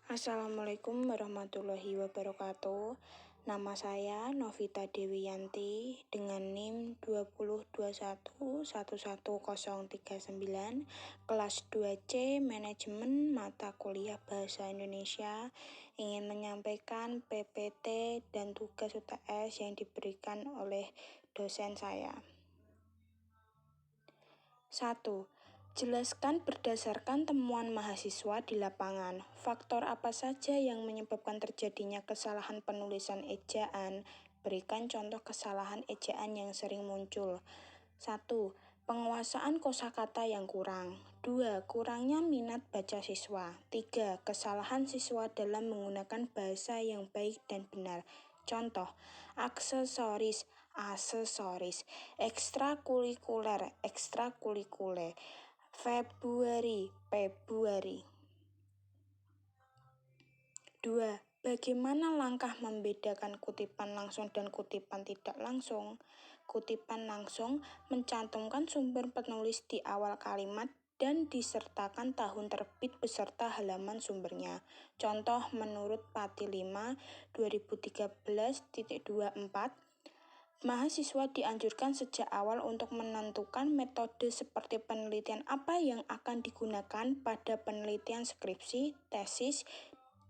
Assalamualaikum warahmatullahi wabarakatuh. Nama saya Novita Dewiyanti dengan NIM 2021111039, kelas 2C Manajemen Mata Kuliah Bahasa Indonesia, ingin menyampaikan PPT dan tugas UTS yang diberikan oleh dosen saya. 1. Jelaskan berdasarkan temuan mahasiswa di lapangan, faktor apa saja yang menyebabkan terjadinya kesalahan penulisan ejaan. Berikan contoh kesalahan ejaan yang sering muncul. 1. Penguasaan kosakata yang kurang. 2. Kurangnya minat baca siswa. 3. Kesalahan siswa dalam menggunakan bahasa yang baik dan benar. Contoh, aksesoris, ekstrakurikuler, Februari. 2. Bagaimana langkah membedakan kutipan langsung dan kutipan tidak langsung? Kutipan langsung mencantumkan sumber penulis di awal kalimat dan disertakan tahun terbit beserta halaman sumbernya. Contoh menurut Pati 5 2013.24, mahasiswa dianjurkan sejak awal untuk menentukan metode seperti penelitian apa yang akan digunakan pada penelitian skripsi, tesis,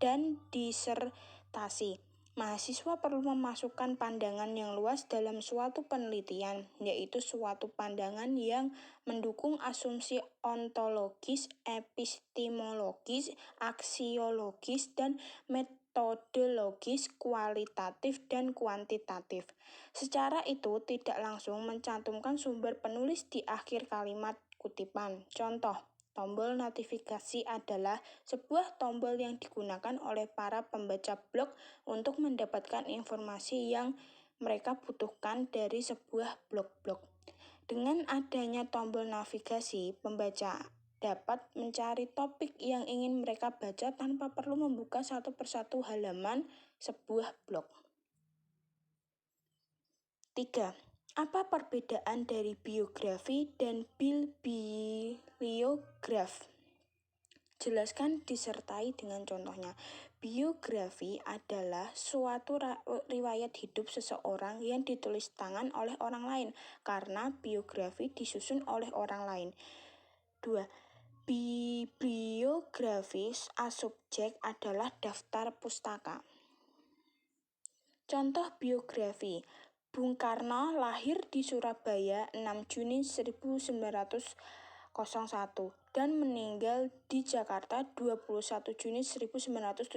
dan disertasi. Mahasiswa perlu memasukkan pandangan yang luas dalam suatu penelitian, yaitu suatu pandangan yang mendukung asumsi ontologis, epistemologis, aksiologis, dan metodologis, kualitatif, dan kuantitatif. Secara itu tidak langsung mencantumkan sumber penulis di akhir kalimat kutipan. Contoh, tombol notifikasi adalah sebuah tombol yang digunakan oleh para pembaca blog untuk mendapatkan informasi yang mereka butuhkan dari sebuah blog. Dengan adanya tombol navigasi, pembaca dapat mencari topik yang ingin mereka baca tanpa perlu membuka satu persatu halaman sebuah blog. 3. Apa perbedaan dari biografi dan bibliograf? Jelaskan disertai dengan contohnya. Biografi adalah suatu riwayat hidup seseorang yang ditulis tangan oleh orang lain, karena biografi disusun oleh orang lain. 2. Bibliografi asubjek adalah daftar pustaka. Contoh biografi. Bung Karno lahir di Surabaya 6 Juni 1901 dan meninggal di Jakarta 21 Juni 1970.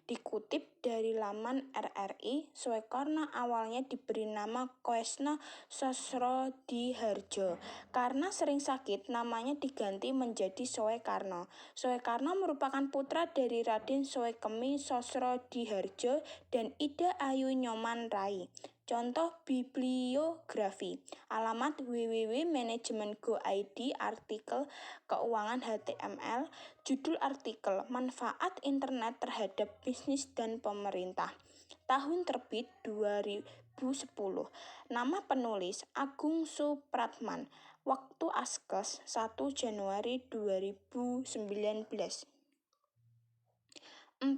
Dikutip dari laman RRI, Soekarno awalnya diberi nama Koesno Sosrodihardjo. Karena sering sakit, namanya diganti menjadi Soekarno. Soekarno merupakan putra dari Raden Soekemi Sosrodihardjo dan Ida Ayu Nyoman Rai. Contoh bibliografi, alamat www.manajemen.go.id, artikel keuangan HTML, judul artikel, manfaat internet terhadap bisnis dan pemerintah. Tahun terbit 2010. Nama penulis Agung Supratman. Waktu Askes 1 Januari 2019. 4.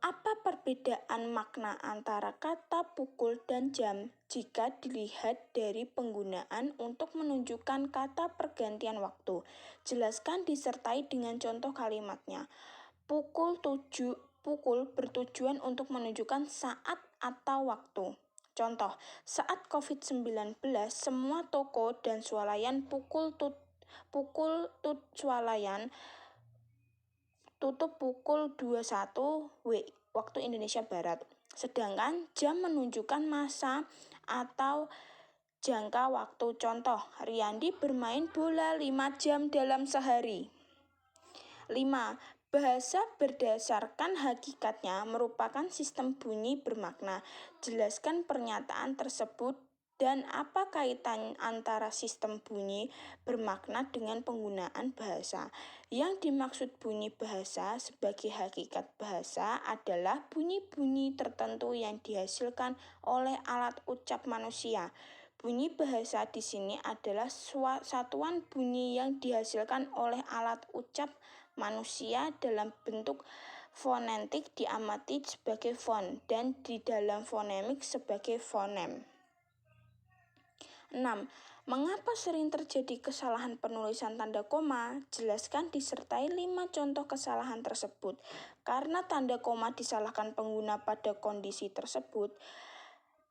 Apa perbedaan makna antara kata pukul dan jam jika dilihat dari penggunaan untuk menunjukkan kata pergantian waktu? Jelaskan disertai dengan contoh kalimatnya. Pukul bertujuan untuk menunjukkan saat atau waktu. Contoh, saat COVID-19, semua toko dan swalayan swalayan tutup pukul 21 waktu Indonesia Barat. Sedangkan jam menunjukkan masa atau jangka waktu. Contoh, Riyandi bermain bola 5 jam dalam sehari. 5. Bahasa berdasarkan hakikatnya merupakan sistem bunyi bermakna. Jelaskan pernyataan tersebut dan apa kaitan antara sistem bunyi bermakna dengan penggunaan bahasa. Yang dimaksud bunyi bahasa sebagai hakikat bahasa adalah bunyi-bunyi tertentu yang dihasilkan oleh alat ucap manusia. Bunyi bahasa di sini adalah satuan bunyi yang dihasilkan oleh alat ucap manusia dalam bentuk fonetik diamati sebagai fon dan di dalam fonemik sebagai fonem. 6. Mengapa sering terjadi kesalahan penulisan tanda koma? Jelaskan disertai 5 contoh kesalahan tersebut. Karena tanda koma disalahkan pengguna pada kondisi tersebut,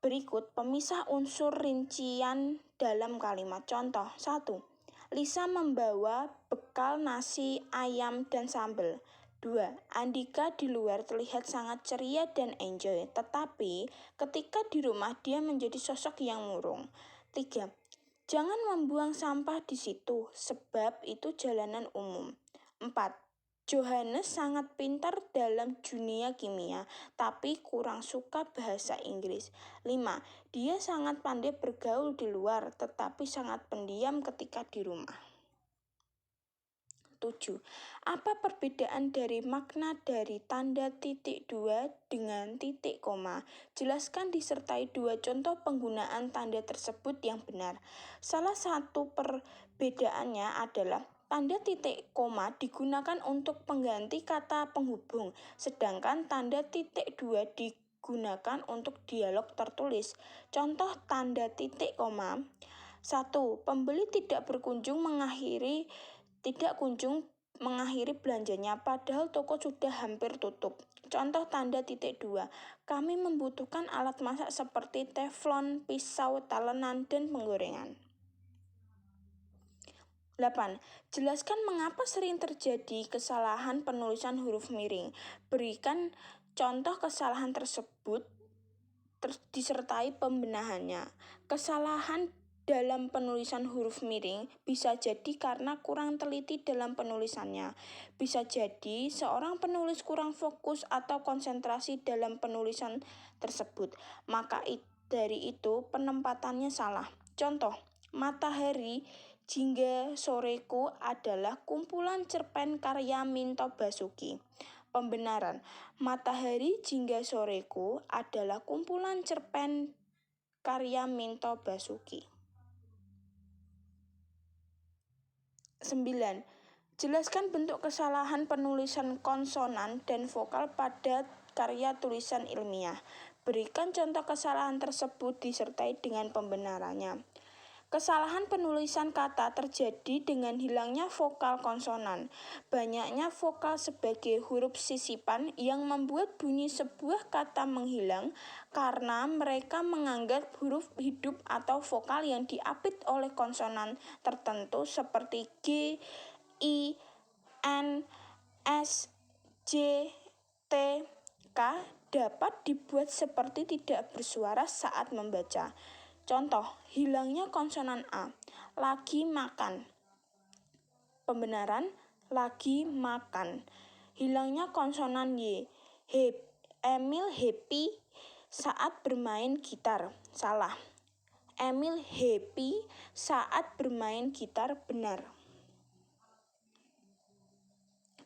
berikut pemisah unsur rincian dalam kalimat. Contoh 1. Lisa membawa bekal nasi, ayam, dan sambal. 2. Andika di luar terlihat sangat ceria dan enjoy, tetapi ketika di rumah dia menjadi sosok yang murung. 3. Jangan membuang sampah di situ, sebab itu jalanan umum. 4. Johannes sangat pintar dalam dunia kimia, tapi kurang suka bahasa Inggris. 5. Dia sangat pandai bergaul di luar, tetapi sangat pendiam ketika di rumah. 7. Apa perbedaan dari makna dari tanda titik 2 dengan titik koma? Jelaskan disertai 2 contoh penggunaan tanda tersebut yang benar. Salah satu perbedaannya adalah tanda titik koma digunakan untuk pengganti kata penghubung, sedangkan tanda titik 2 digunakan untuk dialog tertulis. Contoh tanda titik koma. 1. Pembeli tidak kunjung mengakhiri belanjanya padahal toko sudah hampir tutup. Contoh tanda titik 2. Kami membutuhkan alat masak seperti teflon, pisau, talenan, dan penggorengan. 8. Jelaskan mengapa sering terjadi kesalahan penulisan huruf miring. Berikan contoh kesalahan tersebut disertai pembenahannya. Kesalahan dalam penulisan huruf miring bisa jadi karena kurang teliti dalam penulisannya. Bisa jadi seorang penulis kurang fokus atau konsentrasi dalam penulisan tersebut. Maka dari itu penempatannya salah. Contoh, Matahari Jingga Soreku adalah kumpulan cerpen karya Minto Basuki. Pembenaran, Matahari Jingga Soreku adalah kumpulan cerpen karya Minto Basuki. 9. Jelaskan bentuk kesalahan penulisan konsonan dan vokal pada karya tulisan ilmiah. Berikan contoh kesalahan tersebut disertai dengan pembenarannya. Kesalahan penulisan kata terjadi dengan hilangnya vokal konsonan. Banyaknya vokal sebagai huruf sisipan yang membuat bunyi sebuah kata menghilang karena mereka menganggap huruf hidup atau vokal yang diapit oleh konsonan tertentu seperti G, I, N, S, J, T, K dapat dibuat seperti tidak bersuara saat membaca. Contoh, hilangnya konsonan A, lagi makan. Pembenaran, lagi makan. Hilangnya konsonan Y, Emil happy saat bermain gitar. Salah. Emil happy saat bermain gitar. Benar.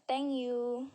Thank you.